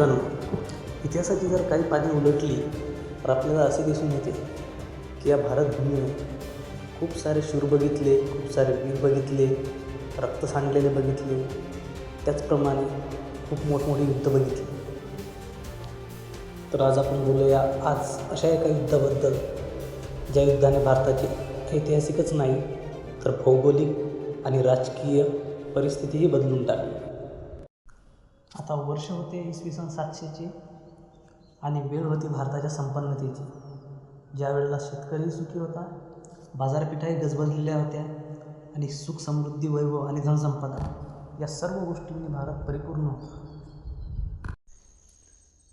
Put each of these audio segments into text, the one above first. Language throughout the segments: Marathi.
मित्रांनो, इतिहासाची जर काही पाने उलटली तर आपल्याला असे दिसून येते की या भारतभूमीने खूप सारे शूर बघितले, खूप सारे वीर बघितले, रक्त सांडलेले बघितले, त्याचप्रमाणे खूप मोठमोठी युद्ध बघितली. तर आज आपण बोलूया आज अशा एका युद्धाबद्दल ज्या युद्धाने भारताची ऐतिहासिकच नाही तर भौगोलिक आणि राजकीय परिस्थितीही बदलून टाकली. आता वर्ष होते इसवी सन 700चे आणि वेळ होती भारताच्या संपन्नतेची, ज्या वेळेला शेतकरी सुखी होता, बाजारपेठाही गजबजलेल्या होत्या आणि सुख, समृद्धी, वैभव आणि धनसंपदा या सर्व गोष्टींनी भारत परिपूर्ण होता.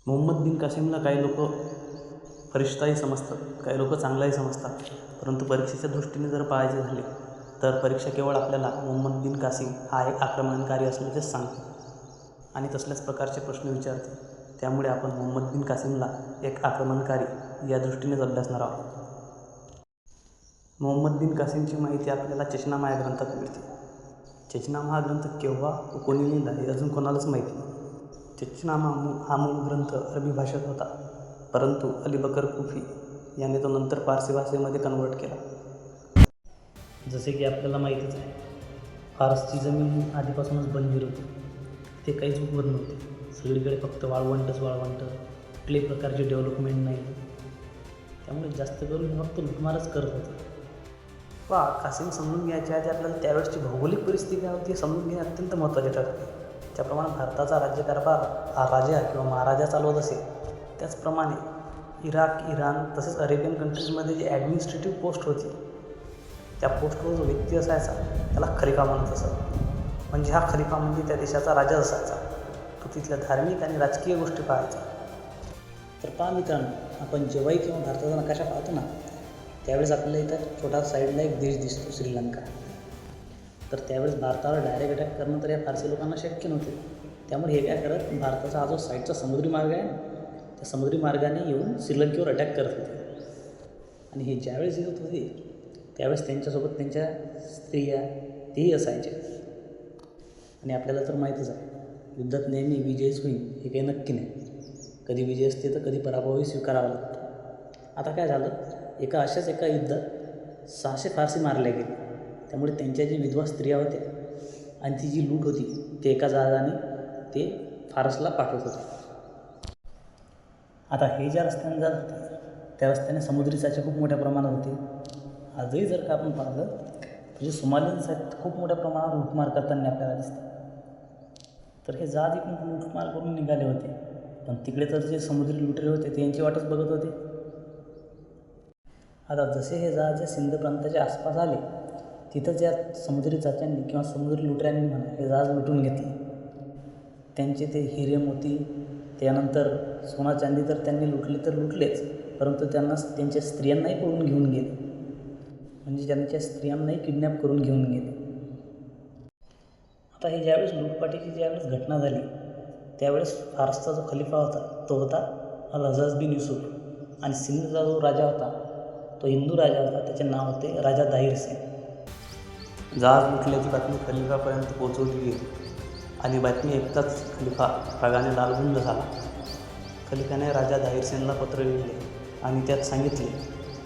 मोहम्मद बिन कासिमला काही लोक फरिश्ताही समजतात, काही लोक चांगलाही समजतात, परंतु परीक्षेच्या दृष्टीने जर पाहायचे झाले तर परीक्षा केवळ आपल्याला मोहम्मद बिन कासिम हा एक आक्रमणकारी असल्याचेच सांगते आणि तसल्याच प्रकारचे प्रश्न विचारते. त्यामुळे आपण मोहम्मद बिन कासिमला एक आक्रमणकारी या दृष्टीनेच अभ्यासणार आहोत. मोहम्मद बिन कासिमची माहिती आपल्याला चचनामा या ग्रंथात मिळते. चचनामा हा ग्रंथ केव्हा व कोणी लिहिला हे अजून कोणालाच माहिती नाही. चचनामा हा मूळ ग्रंथ अरबी भाषेत होता, परंतु अली बकर कुफी याने तो नंतर पारसी भाषेमध्ये कन्वर्ट केला. जसे की आपल्याला माहितीच आहे, फारसची जमीन ही आधीपासूनच बंजर होती. ते काहीच उगवत नव्हते. सगळीकडे फक्त वाळवंटच वाळवंट, कुठल्याही प्रकारची डेव्हलपमेंट नाही. त्यामुळे जास्त करून फक्त लुटमारच करत होते. कासिम समजून घ्यायच्या आधी आपल्याला त्यावेळेसची भौगोलिक परिस्थिती काय होती हे समजून घेणे अत्यंत महत्त्वाचे ठरते. ज्याप्रमाणे भारताचा राज्यकारभार हा राजा किंवा महाराजा चालवत असेल, त्याचप्रमाणे इराक, इराण तसेच अरेबियन कंट्रीजमध्ये जी ॲडमिनिस्ट्रेटिव्ह पोस्ट होती, त्या पोस्टवर जो व्यक्ती असायचा त्याला खलिफा म्हणत असत. म्हणजे हा खलिफा म्हणजे त्या देशाचा राजा असायचा. तो तिथल्या धार्मिक आणि राजकीय गोष्टी पाहायचा. तर पहा मित्रांनो, आपण जेव्हाही किंवा भारताचा नकाशा पाहतो ना, त्यावेळेस आपल्याला इथं छोटा साईडला एक देश दिसतो, श्रीलंका. तर त्यावेळेस भारतावर डायरेक्ट अटॅक करणं तर या फारसी लोकांना शक्य नव्हते. त्यामुळे हे काय करत, भारताचा हा जो साईडचा समुद्री मार्ग आहे ना, त्या समुद्री मार्गाने येऊन श्रीलंकेवर अटॅक करत होते. आणि हे ज्यावेळेस येत होते त्यावेळेस त्यांच्यासोबत त्यांच्या स्त्रिया तेही असायच्या. आणि आपल्याला तर माहीतच आहे, युद्धात नेहमी विजयच होईल हे काही नक्की नाही. कधी विजय असते तर कधी पराभवही स्वीकारावा लागतो. आता काय झालं, अशाच एका युद्धात 600 फारसी मारले गेले. त्यामुळे त्यांच्या जी विधवा स्त्रिया होत्या आणि ती जी लूट होती ते एका जहाजाने ते फारसला पाठवत होते. आता हे ज्या रस्त्याने जात होते त्या रस्त्याने समुद्री चाचे खूप मोठ्या प्रमाणात होते. आजही जर का आपण पाहिलं म्हणजे सोमालियन्स खूप मोठ्या प्रमाणावर लूटमार करताना आपल्याला दिसते. तर हे जहाज इकडून लूटमार करून निघाले होते, पण तिकडे तर जे समुद्री लुटेरे होते ते यांची वाटच बघत होते. आता जसे हे जहाज या सिंध प्रांताच्या आसपास आले, तिथंच या समुद्री चाच्यांनी किंवा समुद्री लुटऱ्यांनी म्हणा हे जहाज लुटून घेतले. त्यांचे ते हिरे मोती, त्यानंतर सोना चांदी तर त्यांनी लुटले तर लुटलेच, परंतु त्यांना त्यांच्या स्त्रियांनाही पळून घेऊन गेले. म्हणजे त्यांच्या स्त्रियांनाही किडनॅप करून घेऊन गेले. आता हे ज्यावेळेस लूटपाटीची ज्यावेळेस घटना झाली त्यावेळेस फारसचा जो खलिफा होता तो होता अल-हज्जाज बिन युसूफ आणि सिंधचा जो राजा होता तो हिंदू राजा होता, त्याचे नाव होते राजा दाहिर सिंग. जहाज लुटल्याची बातमी खलिफापर्यंत पोहोचवली गेली आणि बातमी ऐकताच खलिफा रागाने लालगुंद झाला. खलिफाने राजा दाहिर सिंगला पत्र लिहिले आणि त्यात सांगितले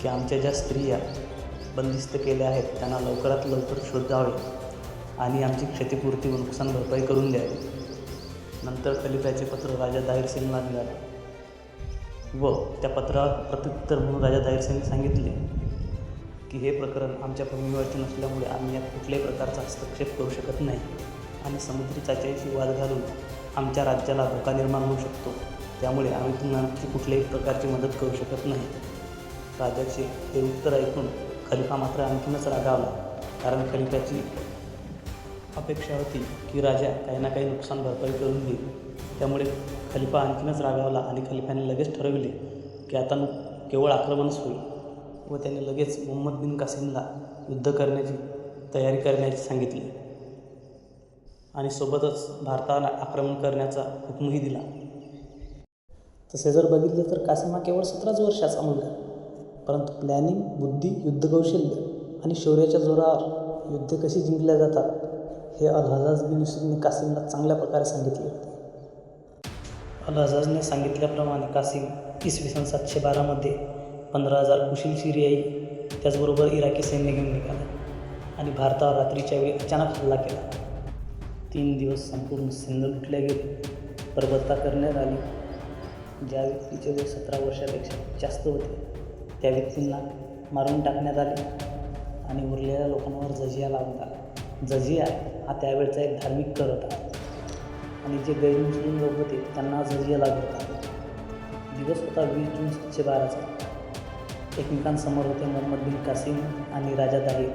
की आमच्या ज्या स्त्रिया बंदिस्त केल्या आहेत त्यांना लवकरात लवकर शोधावे आणि आमची क्षतिपूर्ती व नुकसान भरपाई करून द्यावी. नंतर खलिफ्याचे पत्र राजा दाहिर सिंगला मिळाले व त्या पत्रावर प्रत्युत्तर म्हणून राजा दाहिर सिंगने सांगितले की हे प्रकरण आमच्या भूमीवरचे नसल्यामुळे आम्ही यात कुठल्याही प्रकारचा हस्तक्षेप करू शकत नाही आणि समुद्री चाच्याशी वाद घालून आमच्या राज्याला धोका निर्माण होऊ शकतो. त्यामुळे आम्ही तुम्हाला कुठल्याही प्रकारची मदत करू शकत नाही. राजाचे हे उत्तर ऐकून खलिफा मात्र आणखीनच रागावला, कारण खलिफ्याची अपेक्षा होती की राजा काही ना काही नुकसान भरपाई करून देईल. त्यामुळे खलिफा आणखीनच रागावला आणि खलिफाने लगेच ठरविले की आता केवळ आक्रमणच होईल व त्याने लगेच मोहम्मद बिन कासिमला युद्ध करण्याची तयारी करण्याचे सांगितले आणि सोबतच भारताला आक्रमण करण्याचा हुकूमही दिला. तसे जर बघितले तर कासिम हा केवळ 17च वर्षाचा मुलगा, परंतु प्लॅनिंग, बुद्धी, युद्धकौशल्य आणि शौर्याच्या जोरावर युद्ध कशी जिंकल्या जातात हे अल-हज्जाज बिन युसूफने कासिमला चांगल्या प्रकारे सांगितले होते. अल-हज्जाजने सांगितल्याप्रमाणे कासिम इसवी सन 712मध्ये 15,000 कुशील सिरियाई त्याचबरोबर इराकी सैन्य घेऊन निघाला आणि भारतावर रात्रीच्या वेळी अचानक हल्ला केला. 3 दिवस संपूर्ण सिंध लुटल्या गेले, बर्बरता करण्यात आली. ज्या व्यक्तीचे वय 17 वर्षापेक्षा जास्त होते त्या व्यक्तींना मारून टाकण्यात आले आणि उरलेल्या लोकांवर जजिया लावण्यात आला. जजिया हा त्यावेळचा एक धार्मिक कर होता आणि जे गैरमुस्लिम लोक होते त्यांना जजिया लागत होता. दिवस होता 20 जून 712चा. एकमेकांसमोर होते मोहम्मद बिन कासिम आणि राजा दाहिर.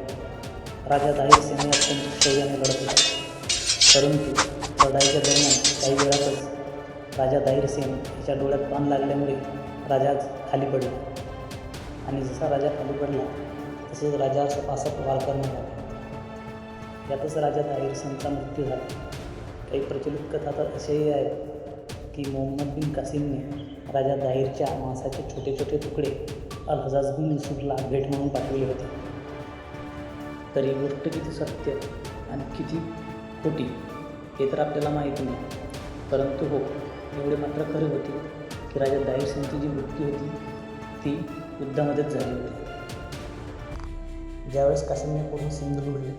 राजा दाहिर सेने अत्यंत शौर्याने लढत होता, परंतु लढाईच्या दरम्यान काही वेळातच राजा दाहिर सेन याच्या डोळ्यात बाण लागल्यामुळे राजा खाली पडला आणि जसा राजा खाली पडला तसेच राजा सपासप वार करण्यात आला. यातच राजा दाहिर सेनचा मृत्यू झाला. काही प्रचलित कथा तर असेही आहेत की मोहम्मद बिन कासिमने राजा दाहिरच्या मांसाचे छोटे छोटे तुकडे अल-हज्जाज बिन युसूफला भेट म्हणून पाठवले होते. तर ही गोष्ट किती सत्य आणि किती खोटी हे तर आपल्याला माहिती नाही, परंतु हो, एवढे मात्र खरे होते की राजा दाहिर सेनची जी मृत्यू होती ती युद्धामध्येच झाली होती. ज्यावेळेस कासिमने पूर्ण सिंध लुटले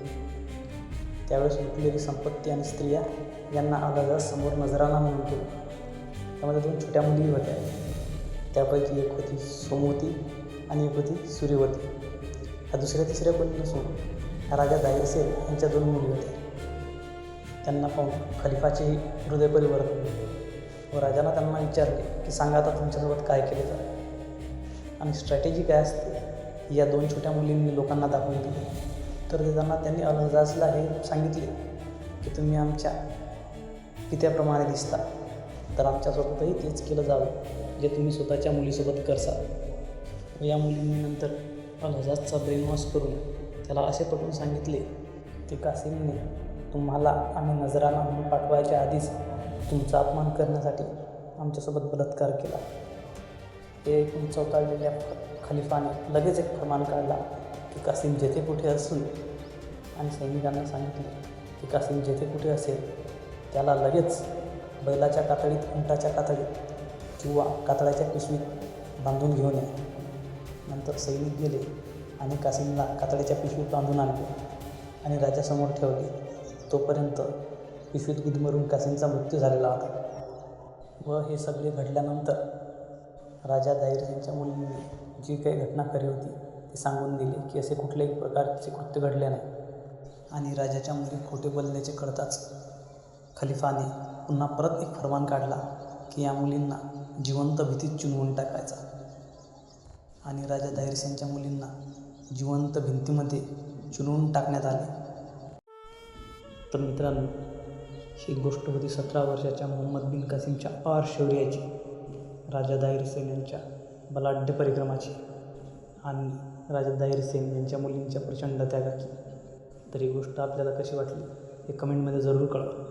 त्यावेळेस लुटलेली संपत्ती आणि स्त्रिया यांना अल-हज्जाज समोर नजराना म्हणून केले. त्यामध्ये 2 छोट्या मुली होत्या. त्यापैकी एक होती सोमवती आणि एक होती सूर्यवती. ह्या दुसऱ्या तिसऱ्या कोणी नसून ह्या राजा दाहिर सेन यांच्या 2 मुली होत्या. त्यांना पाहून खलिफाचे हृदय परिवर्तन झाले व राजानं त्यांना विचारले की सांगा आता तुमच्यासोबत काय केले जाते आणि स्ट्रॅटेजी काय असते या 2 छोट्या मुलींनी लोकांना दाखवून दिली. तर त्यांनी अल-हज्जाजला हे सांगितले की तुम्ही आमच्या पित्याप्रमाणे दिसता, तर आमच्यासोबतही तेच केलं जावं जे तुम्ही स्वतःच्या मुलीसोबत करसाल. व या मुलींनी नंतर अल-हज्जाजचा ब्रेनवॉश करून त्याला असे पटवून सांगितले की कासिमने तुम्हाला आम्ही नजराना म्हणून पाठवायच्या आधीच तुमचा अपमान करण्यासाठी आमच्यासोबत बलात्कार केला. हे ऐकून चौताळलेल्या खलिफाने लगेच एक फरमान काढला की कासिम जेथे कुठे असून आणि सैनिकांना सांगितले की कासिम जेथे कुठे असेल त्याला लगेच बैलाच्या कातडीत, उंटाच्या कातडीत किंवा कातळाच्या पिशवीत बांधून घेऊन या. नंतर सैनिक गेले आणि कासिमला कातडीच्या पिशवीत बांधून आणले आणि राजासमोर ठेवले. तोपर्यंत पिशवीत गुदमरून कासिमचा मृत्यू झालेला होता. व हे सगळे घडल्यानंतर राजा दाहिर यांच्या मुलींनी जी काही घटना खरी होती ते सांगून दिले की असे कुठल्याही प्रकारचे कृत्य घडले नाही. आणि राजाच्या मुली खोटे बोलल्याचे कळताच खलिफाने पुन्हा परत एक फरमान काढला की या मुलींना जिवंत भीतीत चिणवून टाकायचा. आणि राजा दाहिर यांच्या मुलींना जिवंत भिंतीमध्ये चिणवून टाकण्यात आले. तर मित्रांनो, ही गोष्ट होती 17 वर्षाच्या मोहम्मद बिन कासिमच्या अपार शौर्याची, राजा दाहिर सेन यांच्या बलाढ्य परिक्रमाची आणि राजा दाहिर सेन यांच्या मुलींच्या प्रचंड त्यागाची. तर ही गोष्ट आपल्याला कशी वाटली हे कमेंटमध्ये जरूर कळवा.